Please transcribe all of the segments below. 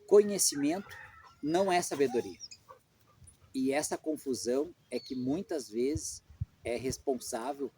Conhecimento não é sabedoria. E essa confusão é que muitas vezes é responsável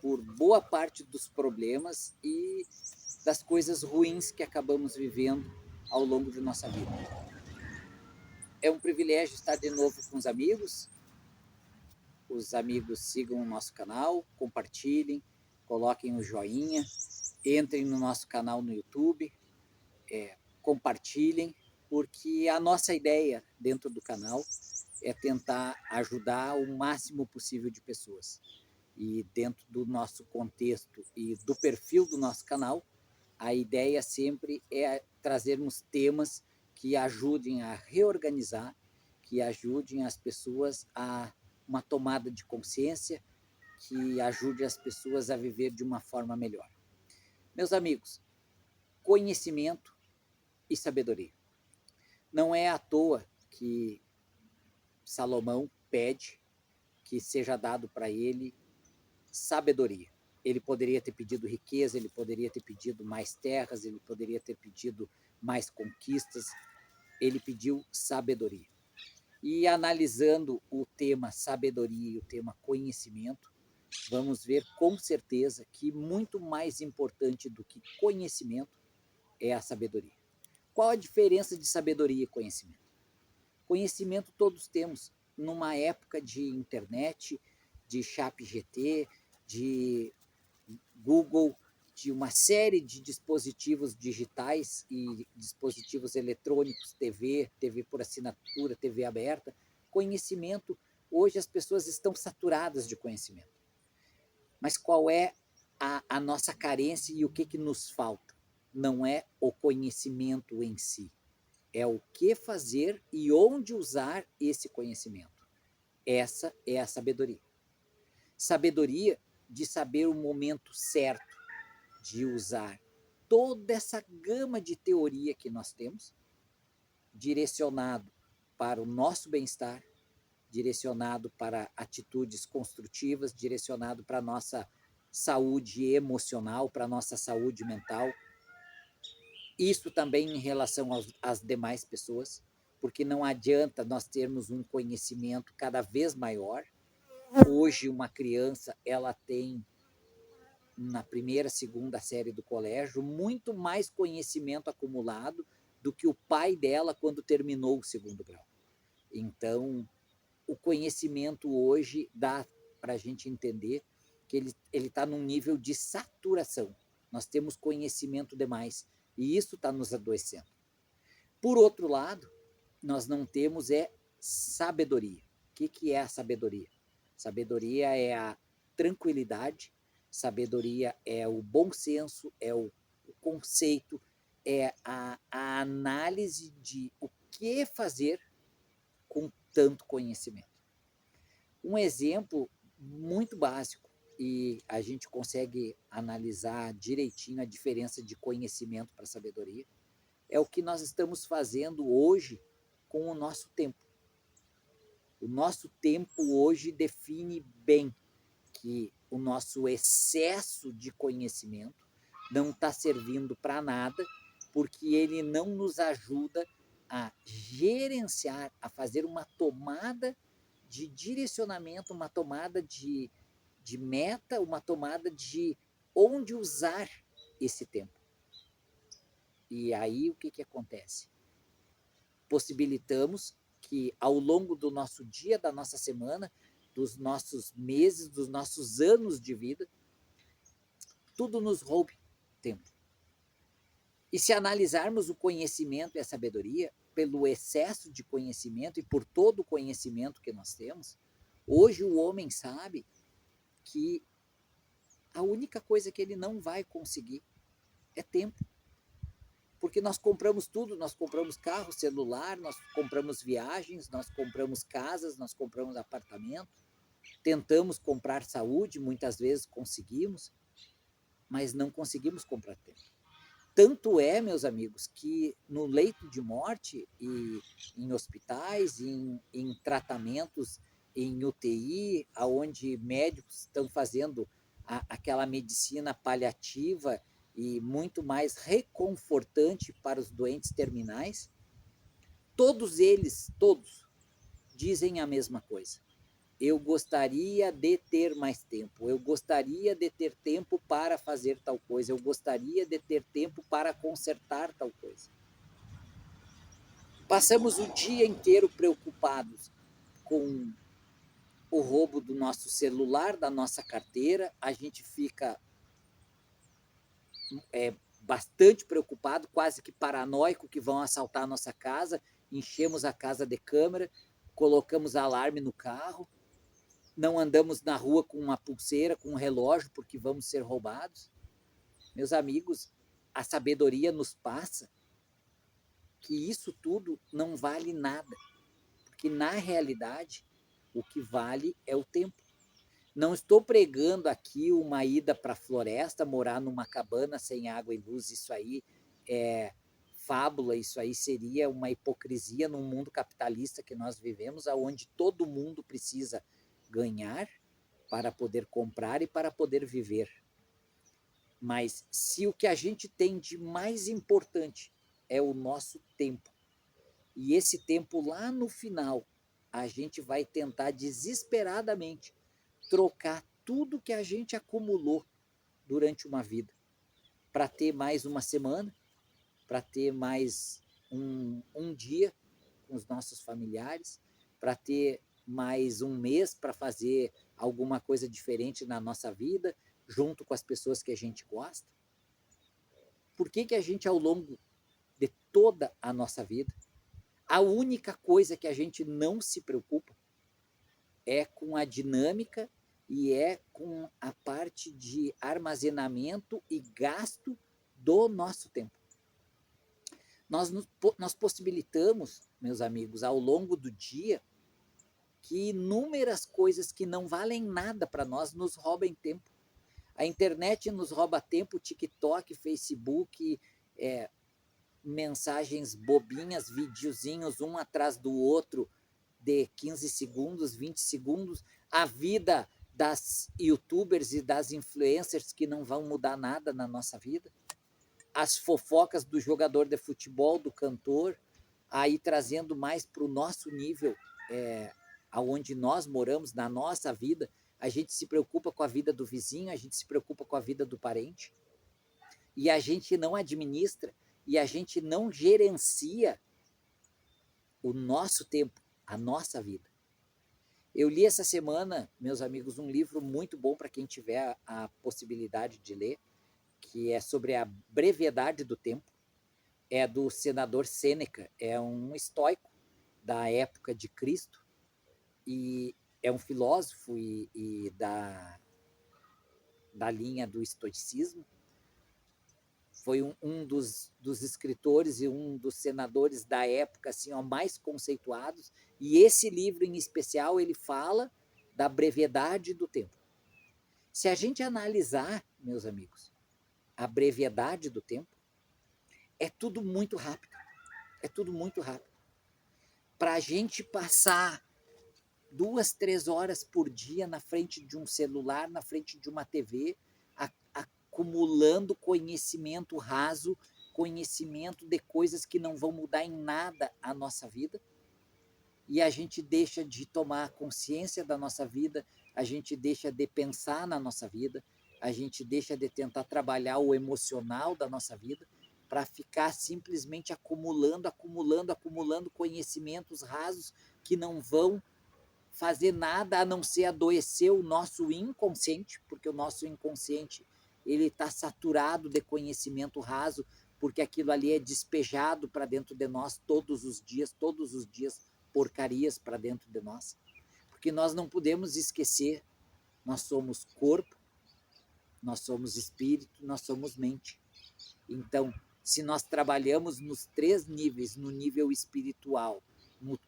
por boa parte dos problemas e das coisas ruins que acabamos vivendo ao longo de nossa vida. É um privilégio estar de novo com os amigos. Os amigos sigam o nosso canal, compartilhem, coloquem o joinha, entrem no nosso canal no YouTube, compartilhem, porque a nossa ideia dentro do canal é tentar ajudar o máximo possível de pessoas. E dentro do nosso contexto e do perfil do nosso canal, a ideia sempre é trazermos temas que ajudem a reorganizar, que ajudem as pessoas a uma tomada de consciência, que ajude as pessoas a viver de uma forma melhor. Meus amigos, conhecimento e sabedoria. Não é à toa que Salomão pede que seja dado para ele sabedoria. Ele poderia ter pedido riqueza, ele poderia ter pedido mais terras, ele poderia ter pedido mais conquistas, ele pediu sabedoria. E analisando o tema sabedoria e o tema conhecimento, vamos ver com certeza que muito mais importante do que conhecimento é a sabedoria. Qual a diferença de sabedoria e conhecimento? Conhecimento todos temos. Numa época de internet, de ChatGPT, de Google, de uma série de dispositivos digitais e dispositivos eletrônicos, TV por assinatura, TV aberta, conhecimento, hoje as pessoas estão saturadas de conhecimento. Mas qual é a nossa carência e o que nos falta? Não é o conhecimento em si, é o que fazer e onde usar esse conhecimento. Essa é a sabedoria. Sabedoria de saber o momento certo de usar toda essa gama de teoria que nós temos, direcionado para o nosso bem-estar, direcionado para atitudes construtivas, direcionado para a nossa saúde emocional, para a nossa saúde mental. Isso também em relação às demais pessoas, porque não adianta nós termos um conhecimento cada vez maior. Hoje, uma criança, ela tem, na primeira, segunda série do colégio, muito mais conhecimento acumulado do que o pai dela quando terminou o segundo grau. Então, o conhecimento hoje dá para a gente entender que ele está num nível de saturação. Nós temos conhecimento demais e isso está nos adoecendo. Por outro lado, nós não temos sabedoria. O que é a sabedoria? Sabedoria é a tranquilidade, sabedoria é o bom senso, é o conceito, é a análise de o que fazer com tanto conhecimento. Um exemplo muito básico, e a gente consegue analisar direitinho a diferença de conhecimento para sabedoria, é o que nós estamos fazendo hoje com o nosso tempo. O nosso tempo hoje define bem que o nosso excesso de conhecimento não está servindo para nada, porque ele não nos ajuda a gerenciar, a fazer uma tomada de direcionamento, uma tomada de meta, uma tomada de onde usar esse tempo. E aí o que acontece? Possibilitamos que ao longo do nosso dia, da nossa semana, dos nossos meses, dos nossos anos de vida, tudo nos roube tempo. E se analisarmos o conhecimento e a sabedoria, pelo excesso de conhecimento e por todo o conhecimento que nós temos, hoje o homem sabe que a única coisa que ele não vai conseguir é tempo. Porque nós compramos tudo, nós compramos carro, celular, nós compramos viagens, nós compramos casas, nós compramos apartamento, tentamos comprar saúde, muitas vezes conseguimos, mas não conseguimos comprar tempo. Tanto é, meus amigos, que no leito de morte e em hospitais, em tratamentos em UTI, onde médicos estão fazendo aquela medicina paliativa e muito mais reconfortante para os doentes terminais, todos eles, todos, dizem a mesma coisa. Eu gostaria de ter mais tempo, eu gostaria de ter tempo para fazer tal coisa, eu gostaria de ter tempo para consertar tal coisa. Passamos o dia inteiro preocupados com o roubo do nosso celular, da nossa carteira, a gente fica bastante preocupado, quase que paranoico que vão assaltar a nossa casa, enchemos a casa de câmera, colocamos alarme no carro, não andamos na rua com uma pulseira, com um relógio, porque vamos ser roubados. Meus amigos, a sabedoria nos passa que isso tudo não vale nada, porque na realidade o que vale é o tempo. Não estou pregando aqui uma ida para a floresta, morar numa cabana sem água e luz, isso aí é fábula, isso aí seria uma hipocrisia num mundo capitalista que nós vivemos, onde todo mundo precisa ganhar para poder comprar e para poder viver. Mas se o que a gente tem de mais importante é o nosso tempo, e esse tempo lá no final, a gente vai tentar desesperadamente trocar tudo que a gente acumulou durante uma vida para ter mais uma semana, para ter mais um dia com os nossos familiares, para ter mais um mês para fazer alguma coisa diferente na nossa vida, junto com as pessoas que a gente gosta. Por que, que a gente, ao longo de toda a nossa vida, a única coisa que a gente não se preocupa é com a dinâmica e é com a parte de armazenamento e gasto do nosso tempo. Nós possibilitamos, meus amigos, ao longo do dia, que inúmeras coisas que não valem nada para nós nos roubem tempo. A internet nos rouba tempo, TikTok, Facebook, mensagens bobinhas, videozinhos um atrás do outro, de 15 segundos, 20 segundos, a vida das youtubers e das influencers que não vão mudar nada na nossa vida, as fofocas do jogador de futebol, do cantor, aí trazendo mais para o nosso nível, aonde nós moramos, na nossa vida, a gente se preocupa com a vida do vizinho, a gente se preocupa com a vida do parente, e a gente não administra, e a gente não gerencia o nosso tempo, a nossa vida. Eu li essa semana, meus amigos, um livro muito bom para quem tiver a possibilidade de ler, que é sobre a brevidade do tempo. É do senador Sêneca, é um estoico da época de Cristo, e é um filósofo e da linha do estoicismo. Foi um dos escritores e um dos senadores da época assim, mais conceituados, e esse livro em especial ele fala da brevidade do tempo. Se a gente analisar, meus amigos, a brevidade do tempo, é tudo muito rápido, é tudo muito rápido. Para a gente passar 2, 3 horas por dia na frente de um celular, na frente de uma TV, acumulando conhecimento raso, conhecimento de coisas que não vão mudar em nada a nossa vida, e a gente deixa de tomar consciência da nossa vida, a gente deixa de pensar na nossa vida, a gente deixa de tentar trabalhar o emocional da nossa vida, para ficar simplesmente acumulando conhecimentos rasos que não vão fazer nada a não ser adoecer o nosso inconsciente, porque o nosso inconsciente ele está saturado de conhecimento raso, porque aquilo ali é despejado para dentro de nós todos os dias, porcarias para dentro de nós. Porque nós não podemos esquecer, nós somos corpo, nós somos espírito, nós somos mente. Então, se nós trabalhamos nos 3 níveis, no nível espiritual,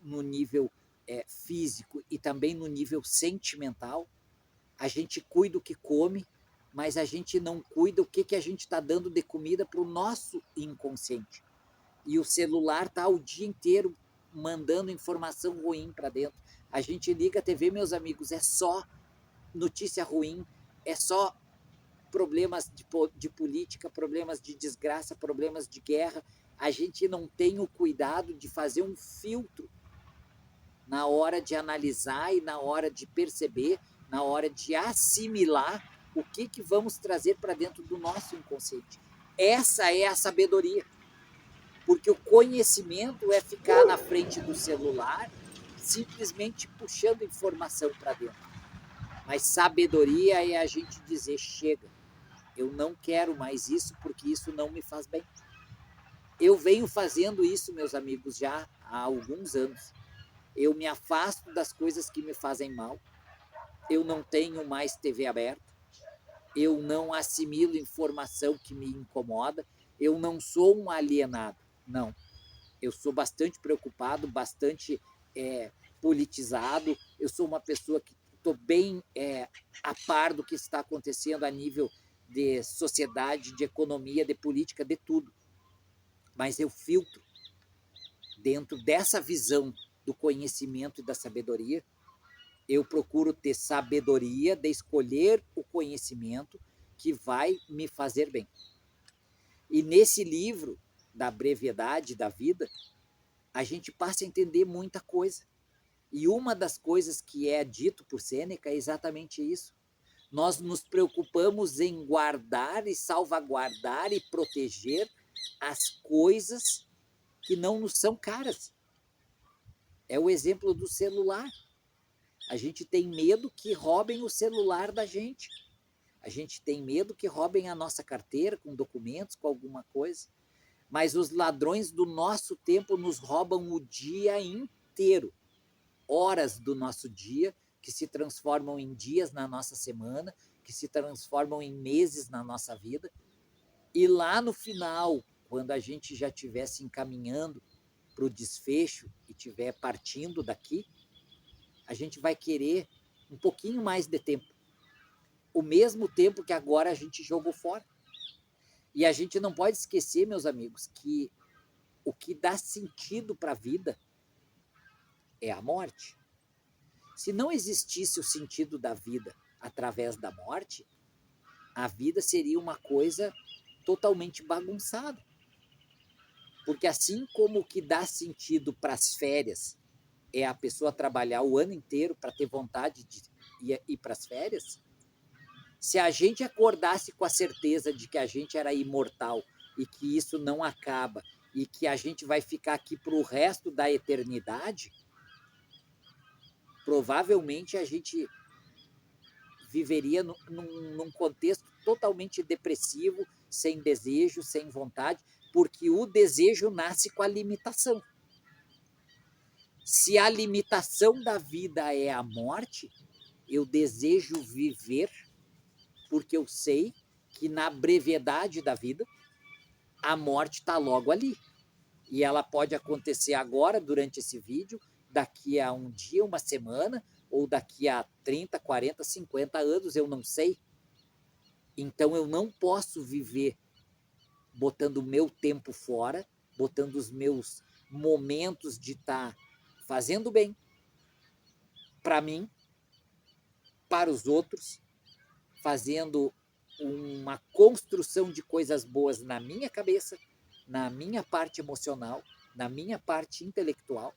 no nível físico e também no nível sentimental, a gente cuida o que come, mas a gente não cuida o que a gente está dando de comida para o nosso inconsciente. E o celular está o dia inteiro mandando informação ruim para dentro. A gente liga a TV, meus amigos, é só notícia ruim, é só problemas de política, problemas de desgraça, problemas de guerra, a gente não tem o cuidado de fazer um filtro na hora de analisar e na hora de perceber, na hora de assimilar o que vamos trazer para dentro do nosso inconsciente. Essa é a sabedoria. Porque o conhecimento é ficar na frente do celular, simplesmente puxando informação para dentro. Mas sabedoria é a gente dizer, chega, eu não quero mais isso porque isso não me faz bem. Eu venho fazendo isso, meus amigos, já há alguns anos. Eu me afasto das coisas que me fazem mal. Eu não tenho mais TV aberta. Eu não assimilo informação que me incomoda. Eu não sou um alienado. Não. Eu sou bastante preocupado, bastante politizado. Eu sou uma pessoa que estou bem a par do que está acontecendo a nível de sociedade, de economia, de política, de tudo. Mas eu filtro dentro dessa visão do conhecimento e da sabedoria. Eu procuro ter sabedoria de escolher o conhecimento que vai me fazer bem. E nesse livro da brevidade da vida, a gente passa a entender muita coisa. E uma das coisas que é dito por Sêneca é exatamente isso. Nós nos preocupamos em guardar e salvaguardar e proteger as coisas que não nos são caras. É o exemplo do celular. A gente tem medo que roubem o celular da gente. A gente tem medo que roubem a nossa carteira com documentos, com alguma coisa. Mas os ladrões do nosso tempo nos roubam o dia inteiro. Horas do nosso dia que se transformam em dias na nossa semana, que se transformam em meses na nossa vida. E lá no final, quando a gente já estiver se encaminhando para o desfecho e estiver partindo daqui, a gente vai querer um pouquinho mais de tempo. O mesmo tempo que agora a gente jogou fora. E a gente não pode esquecer, meus amigos, que o que dá sentido para a vida é a morte. Se não existisse o sentido da vida através da morte, a vida seria uma coisa totalmente bagunçada. Porque assim como o que dá sentido para as férias é a pessoa trabalhar o ano inteiro para ter vontade de ir para as férias, se a gente acordasse com a certeza de que a gente era imortal e que isso não acaba e que a gente vai ficar aqui para o resto da eternidade, provavelmente a gente viveria num contexto totalmente depressivo, sem desejo, sem vontade, porque o desejo nasce com a limitação. Se a limitação da vida é a morte, eu desejo viver porque eu sei que na brevidade da vida, a morte está logo ali. E ela pode acontecer agora, durante esse vídeo, daqui a um dia, uma semana, ou daqui a 30, 40, 50 anos, eu não sei. Então eu não posso viver botando o meu tempo fora, botando os meus momentos de estar fazendo bem para mim, para os outros, fazendo uma construção de coisas boas na minha cabeça, na minha parte emocional, na minha parte intelectual,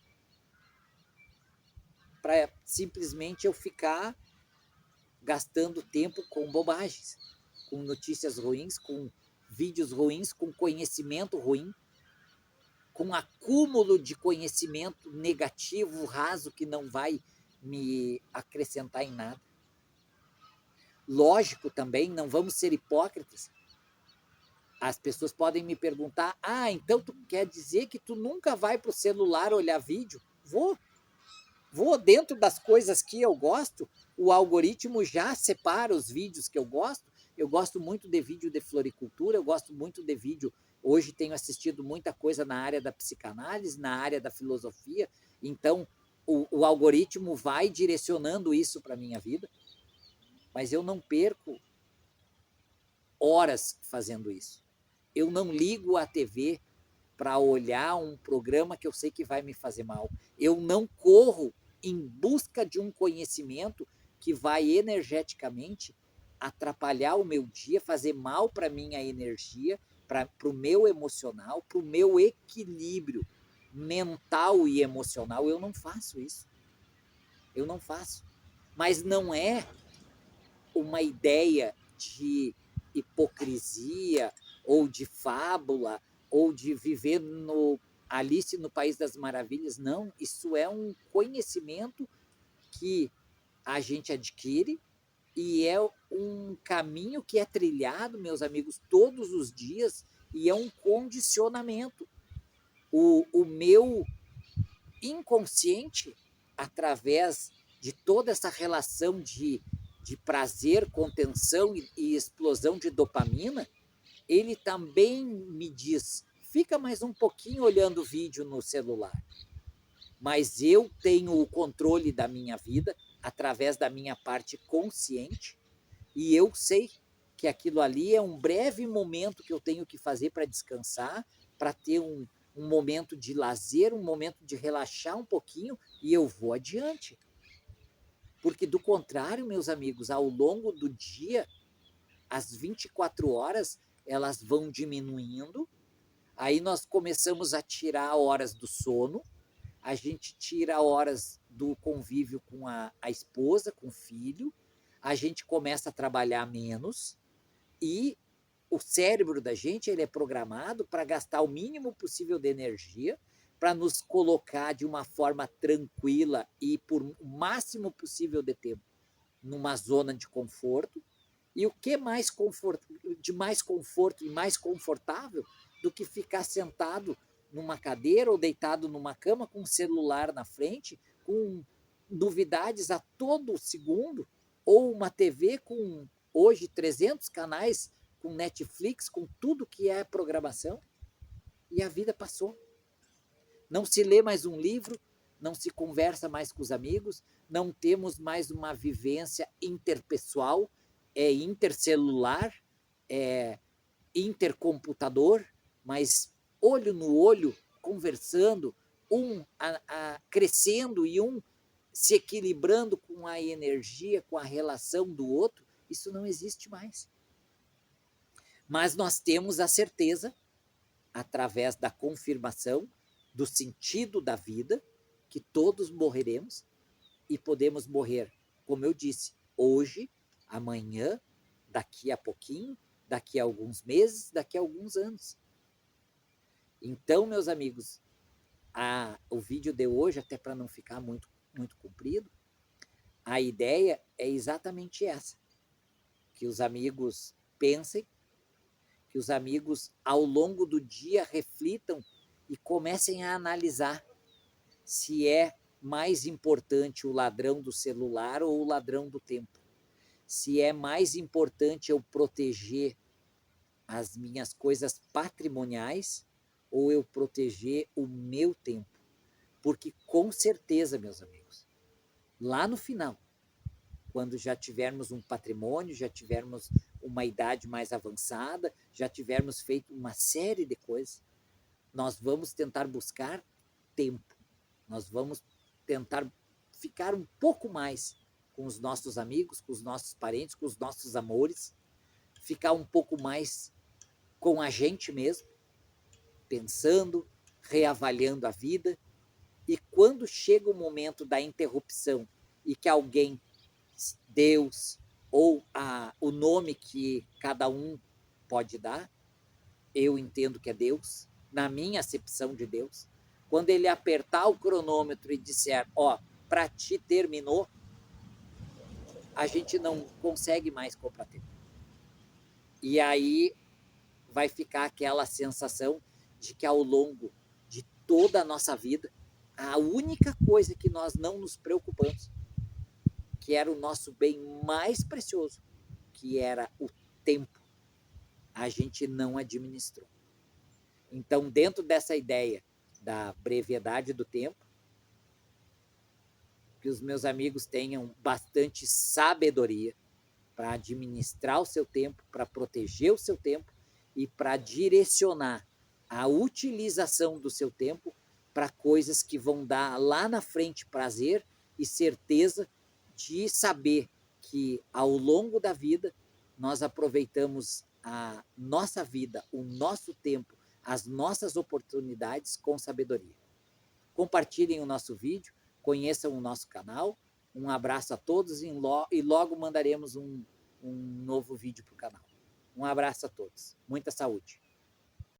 para simplesmente eu ficar gastando tempo com bobagens, com notícias ruins, com vídeos ruins, com conhecimento ruim, com acúmulo de conhecimento negativo, raso, que não vai me acrescentar em nada. Lógico também, não vamos ser hipócritas. As pessoas podem me perguntar, então tu quer dizer que tu nunca vai para o celular olhar vídeo? Vou dentro das coisas que eu gosto, o algoritmo já separa os vídeos que eu gosto. Eu gosto muito de vídeo de floricultura, eu gosto muito de vídeo. Hoje tenho assistido muita coisa na área da psicanálise, na área da filosofia. Então, o algoritmo vai direcionando isso para a minha vida. Mas eu não perco horas fazendo isso. Eu não ligo a TV para olhar um programa que eu sei que vai me fazer mal. Eu não corro em busca de um conhecimento que vai energeticamente atrapalhar o meu dia, fazer mal para minha energia, para o meu emocional, para o meu equilíbrio mental e emocional, eu não faço isso. Eu não faço. Mas não é uma ideia de hipocrisia ou de fábula ou de viver no Alice no País das Maravilhas. Não, isso é um conhecimento que a gente adquire e é um caminho que é trilhado, meus amigos, todos os dias e é um condicionamento. O meu inconsciente, através de toda essa relação de prazer, contenção e explosão de dopamina, ele também me diz, fica mais um pouquinho olhando vídeo no celular. Mas eu tenho o controle da minha vida através da minha parte consciente e eu sei que aquilo ali é um breve momento que eu tenho que fazer para descansar, para ter um momento de lazer, um momento de relaxar um pouquinho e eu vou adiante. Porque do contrário, meus amigos, ao longo do dia, as 24 horas, elas vão diminuindo, aí nós começamos a tirar horas do sono, a gente tira horas do convívio com a esposa, com o filho, a gente começa a trabalhar menos e o cérebro da gente ele é programado para gastar o mínimo possível de energia, para nos colocar de uma forma tranquila e por o máximo possível de tempo numa zona de conforto. E o que de mais conforto e mais confortável do que ficar sentado numa cadeira ou deitado numa cama com um celular na frente, com novidades a todo segundo, ou uma TV com hoje 300 canais, com Netflix, com tudo que é programação, e a vida passou. Não se lê mais um livro, não se conversa mais com os amigos, não temos mais uma vivência interpessoal, é intercelular, é intercomputador, mas olho no olho, conversando, crescendo e um se equilibrando com a energia, com a relação do outro, isso não existe mais. Mas nós temos a certeza, através da confirmação do sentido da vida, que todos morreremos e podemos morrer, como eu disse, hoje, amanhã, daqui a pouquinho, daqui a alguns meses, daqui a alguns anos. Então, meus amigos, o vídeo de hoje, até para não ficar muito comprido, a ideia é exatamente essa, que os amigos pensem, que os amigos ao longo do dia reflitam e comecem a analisar se é mais importante o ladrão do celular ou o ladrão do tempo. Se é mais importante eu proteger as minhas coisas patrimoniais ou eu proteger o meu tempo. Porque com certeza, meus amigos, lá no final, quando já tivermos um patrimônio, já tivermos uma idade mais avançada, já tivermos feito uma série de coisas, nós vamos tentar buscar tempo. Nós vamos tentar ficar um pouco mais com os nossos amigos, com os nossos parentes, com os nossos amores, ficar um pouco mais com a gente mesmo, pensando, reavaliando a vida. E quando chega o momento da interrupção e que alguém, Deus, ou o nome que cada um pode dar, eu entendo que é Deus, na minha acepção de Deus, quando ele apertar o cronômetro e disser, para ti terminou, a gente não consegue mais comprar tempo. E aí vai ficar aquela sensação de que ao longo de toda a nossa vida, a única coisa que nós não nos preocupamos, que era o nosso bem mais precioso, que era o tempo, a gente não administrou. Então, dentro dessa ideia da brevidade do tempo, que os meus amigos tenham bastante sabedoria para administrar o seu tempo, para proteger o seu tempo e para direcionar a utilização do seu tempo para coisas que vão dar lá na frente prazer e certeza de saber que ao longo da vida nós aproveitamos a nossa vida, o nosso tempo, as nossas oportunidades com sabedoria. Compartilhem o nosso vídeo, conheçam o nosso canal. Um abraço a todos e logo mandaremos um novo vídeo para o canal. Um abraço a todos. Muita saúde.